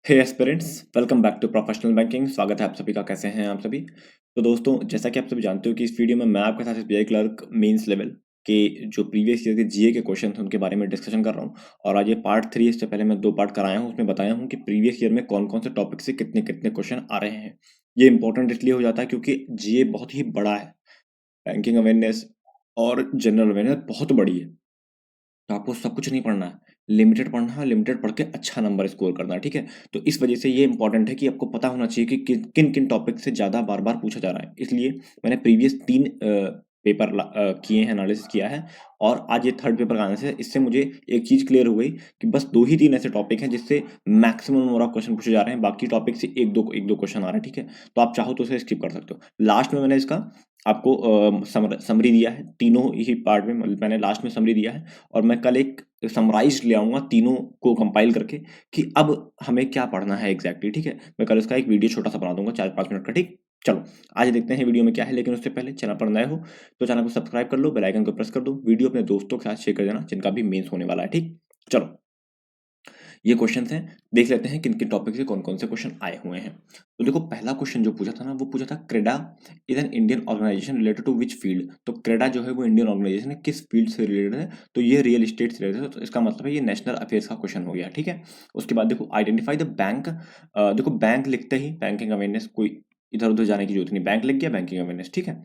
Hey aspirants, welcome back to professional banking. स्वागत है आप सभी का। कैसे हैं आप सभी? तो दोस्तों, जैसा कि आप सभी जानते हो कि इस वीडियो में मैं आपके साथ एसबीआई क्लर्क मेंस लेवल के जो प्रीवियस ईयर के जीए के क्वेश्चन थे उनके बारे में डिस्कशन कर रहा हूं। और आज ये पार्ट 3। इससे पहले मैं 2 पार्ट कराया हूं, उसमें बताया हूं कि प्रीवियस ईयर में कौन कौन से टॉपिक से कितने कितने क्वेश्चन आ रहे हैं। ये इंपॉर्टेंट इसलिए हो जाता है क्योंकि जीए बहुत ही बड़ा है। बैंकिंग अवेयरनेस और जनरल अवेयरनेस बहुत बड़ी है, तो आपको सब कुछ नहीं पढ़ना है, लिमिटेड पढ़ना है। लिमिटेड पढ़ के अच्छा नंबर स्कोर करना है, ठीक है? तो इस वजह से ये इंपॉर्टेंट है कि आपको पता होना चाहिए कि किन किन टॉपिक से ज़्यादा बार बार पूछा जा रहा है। इसलिए मैंने प्रीवियस 3 पेपर किए हैं, एनालिसिस किया है। और आज ये थर्ड पेपर आने से इससे मुझे एक चीज़ क्लियर हो गई कि बस 2 ही 3 ऐसे टॉपिक हैं जिससे मैक्सिमम नंबर ऑफ क्वेश्चन पूछे जा रहे हैं। बाकी टॉपिक से एक दो क्वेश्चन आ रहे हैं, ठीक है? तो आप चाहो तो उसे स्किप कर सकते हो। लास्ट में मैंने इसका आपको समरी दिया है। तीनों ही पार्ट में मैंने लास्ट में समरी दिया है। और मैं कल एक समराइज्ड ले आऊँगा तीनों को कंपाइल करके कि अब हमें क्या पढ़ना है एग्जैक्टली, ठीक है? मैं कल इसका एक वीडियो छोटा सा बना दूंगा 4-5 मिनट का, ठीक? चलो, आज देखते हैं वीडियो में क्या है। लेकिन उससे पहले चैनल पर नए हो तो चैनल को सब्सक्राइब कर लो, बेल आइकन को प्रेस कर दो, वीडियो अपने दोस्तों के साथ शेयर कर देना जिनका भी मेंस होने वाला है, ठीक? चलो, ये क्वेश्चन हैं, देख लेते हैं किन किन टॉपिक से कौन कौन से क्वेश्चन आए हुए हैं। तो देखो, पहला क्वेश्चन जो पूछा था ना, वो पूछा था CREDA is an Indian organisation related to which field. तो क्रेडा जो है वो इंडियन ऑर्गेनाइजेशन है, किस फील्ड से रिलेटेड है? तो ये रियल एस्टेट से रिलेटेड है। तो इसका मतलब है ये नेशनल अफेयर्स का क्वेश्चन हो गया, ठीक है? उसके बाद देखो, आइडेंटिफाई द बैंक। देखो, बैंक लिखते ही बैंकिंग अवेयरनेस, कोई इधर उधर जाने की जरूरत नहीं, बैंक लिख गया बैंकिंग अवेयरनेस, ठीक है?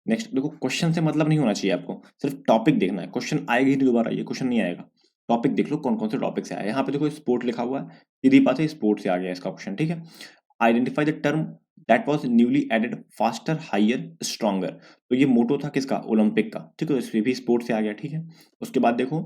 नेक्स्ट देखो, क्वेश्चन से मतलब नहीं होना चाहिए आपको, सिर्फ टॉपिक देखना है। क्वेश्चन आएगा ही नहीं दोबारा, ये क्वेश्चन नहीं आएगा। टॉपिक देख लो कौन कौन से टॉपिक से आया है। यहाँ पे देखो स्पोर्ट लिखा हुआ है, सीधी बात है, स्पोर्ट से आ गया इसका क्वेश्चन, ठीक है? Identify the term that was newly added, faster higher stronger. तो ये मोटो था किसका? ओलंपिक का, ठीक है? इसमें भी स्पोर्ट से आ गया, ठीक है? उसके बाद देखो,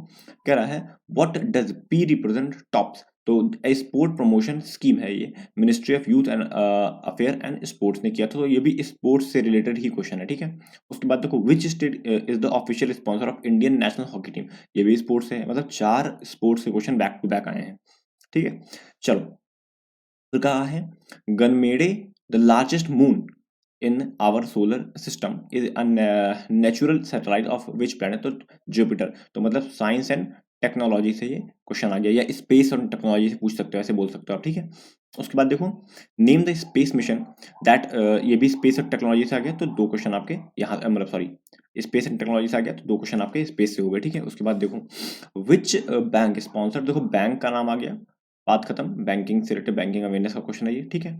कह रहा है what does P represent tops. तो स्पोर्ट प्रमोशन स्कीम है ये, ministry of youth and affair and sports ने किया था। तो ये भी स्पोर्ट्स से रिलेटेड ही क्वेश्चन है, ठीक है? उसके बाद देखो, which state is the official sponsor of Indian national hockey team. ये भी स्पोर्ट्स से है, मतलब 4 स्पोर्ट्स के क्वेश्चन बैक टू बैक आए हैं, ठीक है? चलो, फिर कहा है Ganymede the largest moon in our solar system is a natural satellite of which planet. तो जुपिटर। तो मतलब साइंस एंड टेक्नोलॉजी से ये क्वेश्चन आ गया, या स्पेस और टेक्नोलॉजी से पूछ सकते हो, ऐसे बोल सकते हो आप, ठीक है? उसके बाद देखो, name the space mission that, ये भी स्पेस और टेक्नोलॉजी से आ गया, तो 2 क्वेश्चन आपके यहाँ, मतलब सॉरी, स्पेस एंड टेक्नोलॉजी से आ गया तो 2 क्वेश्चन आपके स्पेस से हो गए, ठीक है? उसके बाद देखो, विच बैंक स्पॉन्सर। देखो, बैंक का नाम आ गया, बात खत्म। बैंकिंग से रिलेटेड, बैंकिंग अवेयरनेस का क्वेश्चन है ये, ठीक है?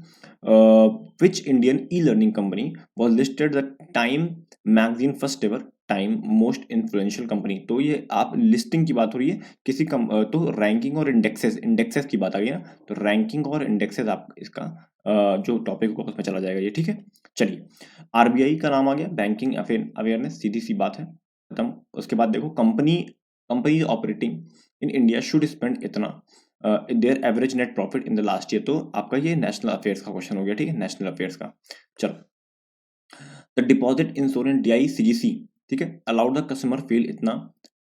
Which Indian e learning company was listed the time magazine first ever time most influential company. तो ये आप लिस्टिंग की बात हो रही है, किसी तो रैंकिंग और इंडेक्सेस की बात आ गई ना, तो रैंकिंग और इंडेक्सेस आप इसका जो टॉपिक होगा उसमें चला जाएगा ये, ठीक है? चलिए, आरबीआई का नाम आ गया, बैंकिंग अवेयरनेस, सीधी सी बात है, खत्म। उसके बाद देखो, company operating in India should spend इतना their average net profit in the last year. तो आपका ये नेशनल अफेयर्स का क्वेश्चन हो गया, ठीक है? नेशनल अफेयर्स का। चलो, the deposit insurance DI CGC, ठीक है, अलाउड द कस्टमर फील इतना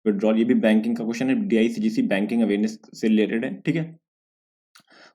विड्रॉल। ये भी बैंकिंग का क्वेश्चन है, डीआई सीजीसी बैंकिंग अवेयरनेस से रिलेटेड है, ठीक है?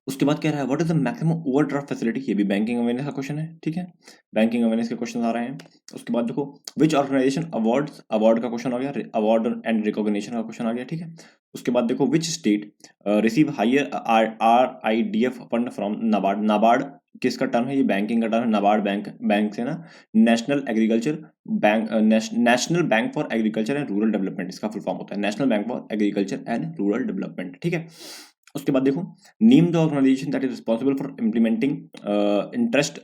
उसके बाद कह रहा है what is the maximum overdraft facility. ये भी बैंकिंग अवेयरनेस का क्वेश्चन है, ठीक है? बैंकिंग अवेयरनेस के क्वेश्चन आ रहे हैं। उसके बाद देखो, विच ऑर्गेनाइजेशन अवार्ड्स, अवार्ड का क्वेश्चन आ गया, अवार्ड एंड रिकॉग्निशन का क्वेश्चन आ गया, ठीक है? उसके बाद देखो, which state receive higher R I D F fund from NABARD. NABARD किसका टर्म है? ये बैंकिंग का टर्म है। नाबार्ड बैंक से ना, national agriculture bank, national bank for agriculture and rural development इसका फुल फॉर्म होता है, national bank for agriculture and rural development, ठीक है? उसके बाद देखो, name the organisation that is responsible for implementing interest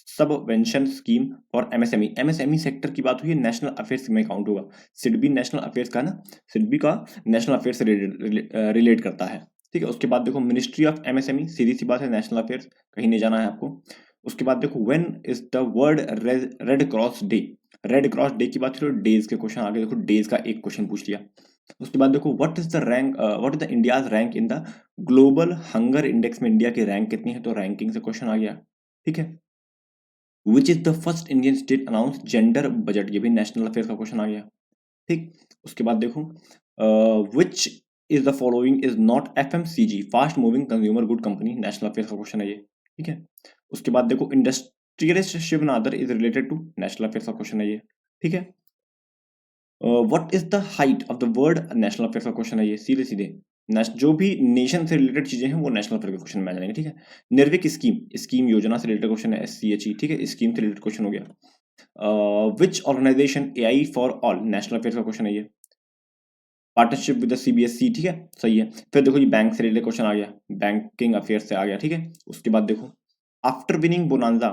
subvention scheme for MSME. MSME sector की बात हुई है, नेशनल अफेयर्स में काउंट होगा। सिडबी नेशनल अफेयर्स का ना, सिडबी का नेशनल अफेयर्स से रिलेट करता है, ठीक है? उसके बाद देखो, मिनिस्ट्री ऑफ एमएसएमई, सीधी सी बात है, नेशनल अफेयर्स, कहीं नहीं जाना है आपको। उसके बाद देखो, when is the world red cross day. Red cross day की बात करो, डेज के क्वेश्चन आगे देखो, डेज का एक क्वेश्चन पूछ लिया। उसके बाद देखो, what is the India's rank in the global hunger index में इंडिया की रैंक कितनी है? तो रैंकिंग से क्वेश्चन आ गया, ठीक है? Which is the first Indian state announce gender budget. ये भी नेशनल अफेयर्स का क्वेश्चन आ गया, ठीक? उसके बाद देखो, which is the following is not FMCG, fast moving consumer good company. National affairs का क्वेश्चन है ये, ठीक है? उसके बाद देखो, industrialist Shiv Nadar is related to, national affairs का क्वेश्चन है ये, ठीक है? What is the height of the world, national affairs का क्वेश्चन है ये, सीधे सीधे जो भी नेशन से रिलेटेड चीजें हैं वो नेशनल अफेयर के क्वेश्चन में आ जाएंगे, ठीक है। निर्विक स्कीम, स्कीम योजना से रिलेटेड क्वेश्चन है, SCHE, ठीक है, स्कीम से रिलेटेड क्वेश्चन हो गया। Which organisation AI for all, national affair का क्वेश्चन है ये। पार्टनरशिप विद द CBSE, ठीक है, सही है। फिर देखो ये बैंक से रिलेटेड क्वेश्चन आ गया, बैंकिंग अफेयर से आ गया, ठीक है। उसके बाद देखो आफ्टर विनिंग बोनांजा,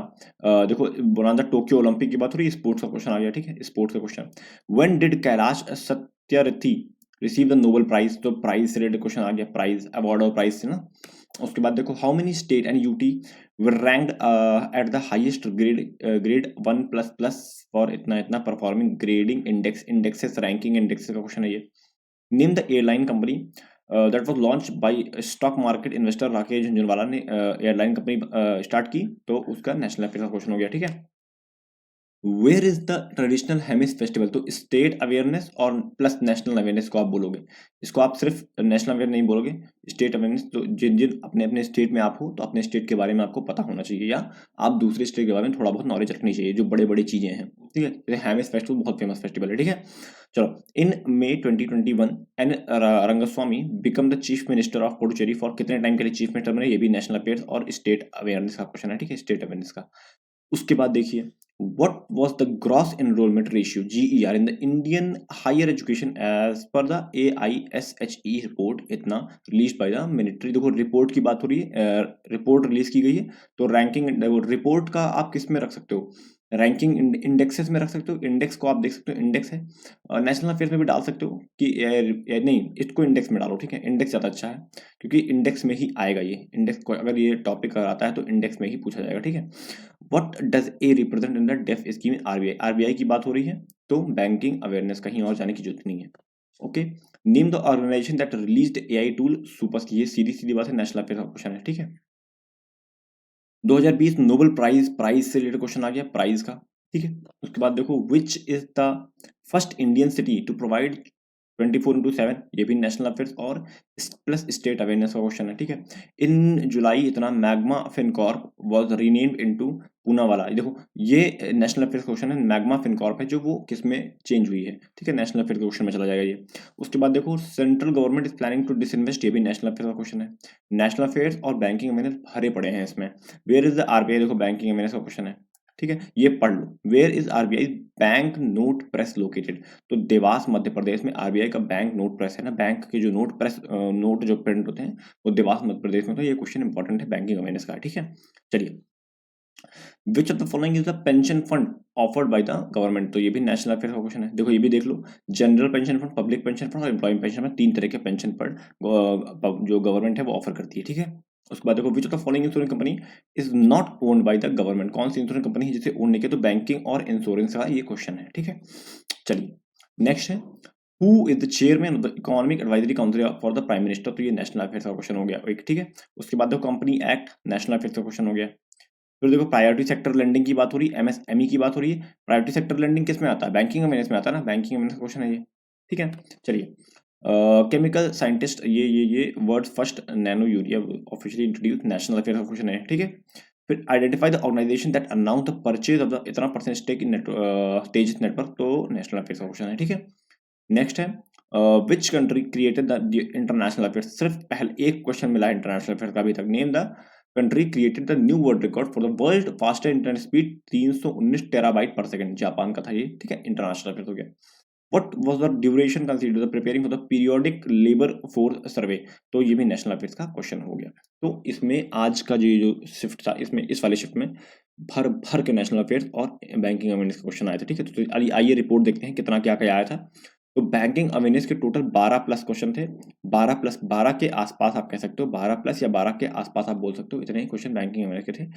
देखो बोनांजा टोक्यो ओलंपिक की बात हो रही है, स्पोर्ट्स का क्वेश्चन आ गया, ठीक है, स्पोर्ट्स का question. When did Kailash Satyarthi receive the Nobel prize, तो प्राइज से रिलेटेड क्वेश्चन आ गया, प्राइज अवार्ड और प्राइज से ना। उसके बाद देखो how many state and UT were ranked at the highest grade 1++ for इतना इतना performing grading index, indexes ranking indexes का क्वेश्चन है ये। Name the airline company that was launch by stock market investor Rakesh Jhunjhunwala ने एयरलाइन कंपनी स्टार्ट की, तो उसका national affair का क्वेश्चन हो गया, ठीक है। Where is the traditional Hemis festival, तो स्टेट अवेयरनेस और प्लस नेशनल अवेयरनेस को आप बोलोगे, इसको आप सिर्फ नेशनल अवेयर नहीं बोलोगे, स्टेट अवेयरनेस। तो जिन जिन अपने अपने स्टेट में आप हो तो अपने स्टेट के बारे में आपको पता होना चाहिए, या आप दूसरे स्टेट के बारे में थोड़ा बहुत नॉलेज रखनी चाहिए, जो बड़े बड़ी चीजें हैं, ठीक है। जैसे हेमिस फेस्टिवल बहुत फेमस फेस्टिवल है, ठीक है। चलो, in May 2021 N Rangaswamy become the chief minister of Puducherry for, कितने टाइम के लिए चीफ मिनिस्टर बने, ये भी नेशनल अफेयर्स और स्टेट अवेयरनेस का क्वेश्चन है, ठीक है, स्टेट अवेयरनेस का। उसके बाद देखिए what was the gross enrollment ratio GER in the Indian higher education as per the AISHE report, इतना released by the military। देखो रिपोर्ट की बात हो रही है, रिपोर्ट रिलीज की गई है, तो रैंकिंग रिपोर्ट का आप किस में रख सकते हो, रैंकिंग इंडेक्सेस में रख सकते हो, इंडेक्स को आप देख सकते हो, इंडेक्स है। नेशनल अफेयर्स में भी डाल सकते हो कि नहीं, इसको इंडेक्स में डालो, ठीक है, इंडेक्स ज़्यादा अच्छा है, क्योंकि इंडेक्स में ही आएगा ये, इंडेक्स को अगर ये टॉपिक आता है तो इंडेक्स में ही पूछा जाएगा, ठीक है। What does A represent in the DEAF scheme, RBI, RBI की बात हो रही है, तो बैंकिंग अवेयरनेस कहीं और जाने की जरूरत नहीं है, okay. Name the organisation that released AI tool super, ये सीधी सीधी बात है, नेशनल अफेयर का क्वेश्चन है, ठीक है। 2020 नोबेल प्राइज, प्राइज से रिलेटेड क्वेश्चन आ गया, प्राइज का, ठीक है। उसके बाद देखो which is the first Indian city to provide 24/7, ये भी नेशनल अफेयर्स और प्लस स्टेट अवेयरनेस का क्वेश्चन है, ठीक है। इन जुलाई इतना Magma Fincorp was renamed into Poonawalla, देखो ये नेशनल अफेयर्स क्वेश्चन है, मैग्मा फिनकॉर्प है जो वो किस में चेंज हुई है, ठीक है, नेशनल अफेयर क्वेश्चन में चला जाएगा ये। उसके बाद देखो central government is planning to disinvest, ये भी नेशनल अफेयर का क्वेश्चन है। नेशनल अफेयर्स और बैंकिंग अवेयरनेस भरे पड़े हैं इसमें। वेयर इज द आरबीआई, देखो बैंकिंग अवेयरनेस का क्वेश्चन है, ठीक है, ये पढ़ लो। Where is RBI bank note press located, तो देवास मध्य प्रदेश में आरबीआई का बैंक नोट प्रेस है ना, बैंक के जो नोट प्रेस नोट जो प्रिंट होते हैं वो देवास मध्य प्रदेश में, तो ये क्वेश्चन इंपॉर्टेंट है बैंकिंग अवेयरनेस का, ठीक है। चलिए, which of the following is the pension fund offered by the government, तो ये भी नेशनल अफेयर का क्वेश्चन है, देखो ये भी देख लो। General pension fund, public pension fund और एम्प्लॉय पेंशन फंड, तीन तरह के पेंशन फंड जो गवर्नमेंट है वो ऑफर करती है, ठीक है। उसके बाद देखो which of the following insurance company is not owned by the government, कौन सी इंश्योरेंस कंपनी है जिसे ओन नहीं किया, तो बैंकिंग और इंश्योरेंस का ये क्वेश्चन है, ठीक है। चलिए, नेक्स्ट है who is the chairman of the economic advisory council for the prime minister, तो ये नेशनल अफेयर्स का क्वेश्चन हो गया एक, ठीक है। उसके बाद देखो कंपनी एक्ट, नेशनल अफेयर्स का क्वेश्चन हो गया। फिर देखो प्रायोरिटी सेक्टर लेंडिंग की बात हो रही है, एमएसएमई की बात हो रही है। प्रायोरिटी सेक्टर लेंडिंग किस में आता है, बैंकिंग अवेयरनेस में आता है ना, बैंकिंग अवेयरनेस का क्वेश्चन है ये, ठीक है। चलिए, केमिकल साइंटिस्ट, ये word first nano urea officially introduce, national affair का क्वेश्चन है, ठीक है। फिर identify the organisation that announce the purchase of the इतना percent stake in Tejas network, तो नेशनल अफेयर का क्वेश्चन है, ठीक है। नेक्स्ट है which country created the international affair, सिर्फ पहले एक क्वेश्चन मिला है इंटरनेशनल अफेयर का अभी तक। Name the country created the new world record for the world fastest internet speed 319 terabyte पर सेकंड, जापान का था ये, ठीक है, इंटरनेशनल अफेयर हो गया। What was the duration considered the preparing for the periodic labor force survey, तो ये भी नेशनल अफेयर्स का क्वेश्चन हो गया। तो इसमें आज का जो शिफ्ट था, इसमें इस वाले शिफ्ट में भर भर के नेशनल अफेयर्स और बैंकिंग अवेयरनेस का क्वेश्चन आए थे, ठीक है। तो आइए रिपोर्ट देखते हैं कितना क्या क्या आया था। तो बैंकिंग अवेयरनेस के टोटल 12+ क्वेश्चन थे, 12+12 के आसपास आप कह सकते हो, 12+ या 12 के आसपास आप बोल सकते हो, इतने ही क्वेश्चन बैंकिंग अवेयरनेस के थे।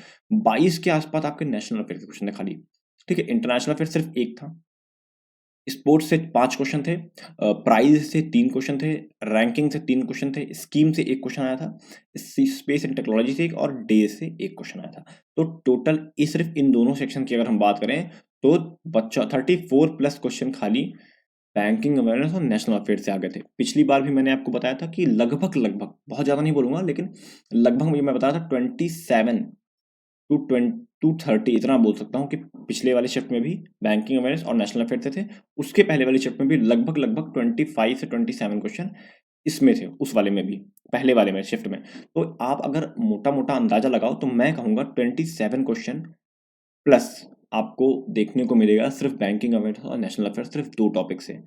22 के आसपास आपके नेशनल अफेयर के क्वेश्चन थे खाली, ठीक है। इंटरनेशनल अफेयर सिर्फ एक था। स्पोर्ट्स से 5 क्वेश्चन थे, प्राइज से 3 क्वेश्चन थे, रैंकिंग से 3 क्वेश्चन थे, स्कीम से 1 क्वेश्चन आया था, स्पेस एंड टेक्नोलॉजी से 1 और डे से 1 क्वेश्चन आया था। तो टोटल सिर्फ इन दोनों सेक्शन की अगर हम बात करें तो बच्चा 34+ क्वेश्चन खाली बैंकिंग अवेयरनेस और नेशनल अफेयर से आ गए थे। पिछली बार भी मैंने आपको बताया था कि लगभग लगभग, बहुत ज़्यादा नहीं बोलूंगा लेकिन लगभग मुझे मैं बताया था 27 टू 30, इतना बोल सकता हूँ कि पिछले वाले शिफ्ट में भी बैंकिंग अवेयरनेस और नेशनल अफेयर थे, उसके पहले वाले शिफ्ट में भी लगभग लगभग 25 से 27 क्वेश्चन इसमें थे, उस वाले में भी, पहले वाले में शिफ्ट में। तो आप अगर मोटा-मोटा अंदाज़ा लगाओ तो मैं कहूँगा 27 क्वेश्चन प्लस आपको देखने को मिलेगा सिर्फ बैंकिंग अवेयरनेस और नेशनल अफेयर्स, सिर्फ 2 टॉपिक से।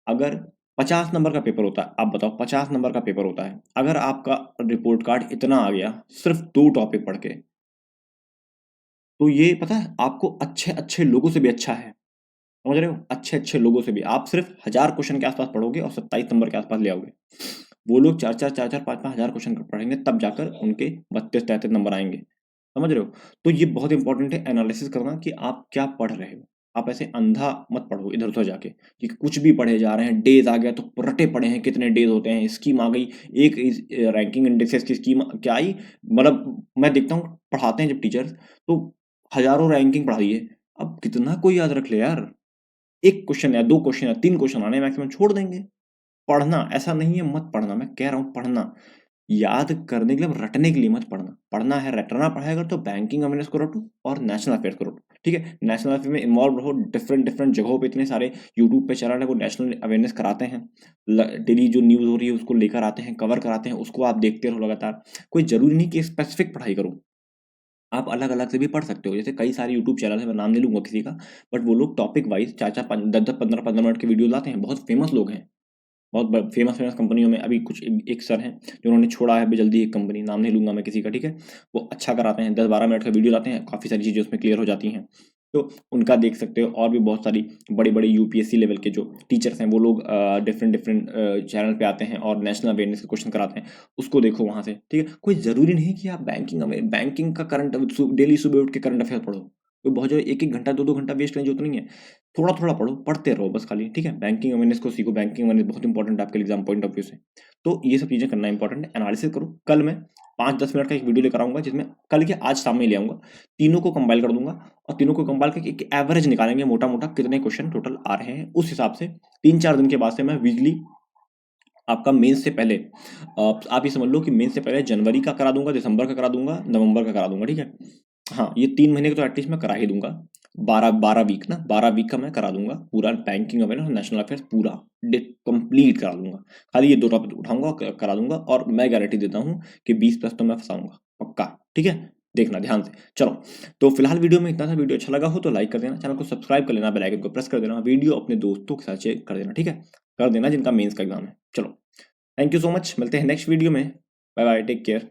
अगर 50 नंबर का पेपर होता है, आप बताओ 50 नंबर का पेपर होता है, अगर आपका रिपोर्ट कार्ड इतना आ गया सिर्फ 2 टॉपिक पढ़ के, तो ये पता है आपको अच्छे-अच्छे लोगों से भी अच्छा है। समझ रहे हो? अच्छे-अच्छे लोगों से भी। आप सिर्फ 1000 क्वेश्चन के आस-पास पढ़ोगे और 27 नंबर के आस-पास ले आओगे। वो लोग 4-4, 4-4, 5-5 हज़ार क्वेश्चन पढ़ेंगे, तब जाकर उनके 32-33 नंबर आएँगे। समझ रहे हो? तो ये बहुत इंपॉर्टेंट है एनालिसिस करना कि आप क्या पढ़ रहे हो। आप ऐसे अंधा मत पढ़ो इधर-उधर जाके कि कुछ भी पढ़े जा रहे हैं, डेज़ आ गया तो रटे पड़े हैं, कितने डेज़ होते हैं, स्कीम आ गई, एक रैंकिंग इंडेक्सेस की स्कीम क्या आई, मतलब मैं देखता हूँ पढ़ाते हैं जब टीचर्स, तो हज़ारों रैंकिंग पढ़ाई है। अब कितना कोई याद रख ले यार। 1 क्वेश्चन या 2 क्वेश्चन या 3 क्वेश्चन आने मैक्सिमम, छोड़ देंगे। पढ़ना ऐसा नहीं है मत पढ़ना, मैं कह रहा हूँ पढ़ना। याद करने के लिए, रटने के लिए मत पढ़ना। पढ़ना है, रटना पढ़ाई अगर तो बैंकिंग अवेयरनेस को रटो और नेशनल अफेयर्स को रटो, ठीक है? नेशनल अफेयर में इन्वॉल्व रहो, डिफरेंट जगहों पे इतने सारे यूट्यूब पे चैनल है, वो नेशनल अवेयरनेस कराते हैं। डेली जो न्यूज़ हो रही है उसको लेकर आते हैं, कवर कराते हैं, उसको आप देखते रहो लगातार। कोई ज़रूरी नहीं कि स्पेसिफिक पढ़ाई करो। आप अलग-अलग से भी पढ़ सकते हो। जैसे कई सारे यूट्यूब चैनल हैं, मैं नाम नहीं लूँगा किसी का, बट वो लोग टॉपिक वाइज़ 4-4 5 10-10 15-15 मिनट के वीडियो लाते हैं। बहुत फेमस लोग हैं। बहुत ब फेमस कंपनियों में अभी कुछ एक सर हैं, जिन्होंने छोड़ा है अभी जल्दी एक कंपनी, नाम नहीं लूँगा मैं किसी का, ठीक है? वो अच्छा कराते हैं, 10-12 मिनट का वीडियो लाते हैं, काफ़ी सारी चीज़ें उसमें क्लियर हो जाती हैं। तो उनका देख सकते हो, और भी बहुत सारी बड़े-बड़े यूपीएससी लेवल के जो टीचर्स हैं, वो लोग डिफरेंट चैनल पे आते हैं और नेशनल अवेयरनेस के क्वेश्चन कराते हैं, उसको देखो वहाँ से, ठीक है? कोई ज़रूरी नहीं कि आप बैंकिंग का डेली सुबह उठ के करंट अफेयर पढ़ो। कोई बहुत ज़्यादा 1-1 घंटा, 2-2 घंटा वेस्ट करने की ज़रूरत नहीं है। थोड़ा-थोड़ा पढ़ो, पढ़ते रहो बस खाली, ठीक है? बैंकिंग अवेयरनेस को सीखो, बैंकिंग अवेयरनेस बहुत इंपॉर्टेंट है आपके एग्ज़ाम पॉइंट ऑफ व्यू से। तो ये सब चीज़ें करना इंपॉर्टेंट है, एनालिसिस करो। कल मैं 5-10 मिनट का एक वीडियो लेकर आऊँगा, जिसमें कल क्या आज शाम में ले आऊँगा। तीनों को कंपाइल कर दूँगा और तीनों को कंपाइल करके एक एवरेज निकालेंगे मोटा-मोटा कितने क्वेश्चन टोटल आ रहे हैं। उस हिसाब से 3-4 दिन के बाद से मैं वीकली आपका मेंस से पहले आप ये समझ लो कि मेंस से पहले जनवरी का करा दूँगा, दिसंबर का करा दूँगा, नवंबर का करा दूँगा, ठीक है? हाँ, ये 3 महीने का तो एटलीस्ट मैं करा ही दूँगा। 12 वीक ना, 12 वीक का मैं करा दूँगा पूरा बैंकिंग अवेयरनेस और नेशनल अफेयर्स पूरा कंप्लीट करा दूँगा। खाली ये 2 टॉपिक उठाऊँगा और करा दूँगा, और मैं गारंटी देता हूँ कि 20 प्लस तो मैं फँसाऊँगा, पक्का, ठीक है? देखना ध्यान से। चलो, तो फिलहाल वीडियो में इतना था। वीडियो अच्छा लगा हो तो लाइक कर देना, चैनल को सब्सक्राइब कर लेना, बेल आइकन को प्रेस कर देना, वीडियो अपने दोस्तों के साथ शेयर कर देना, ठीक है? कर देना जिनका मेंस का एग्ज़ाम है। चलो, थैंक यू सो मच, मिलते हैं नेक्स्ट वीडियो में। Bye bye, take care.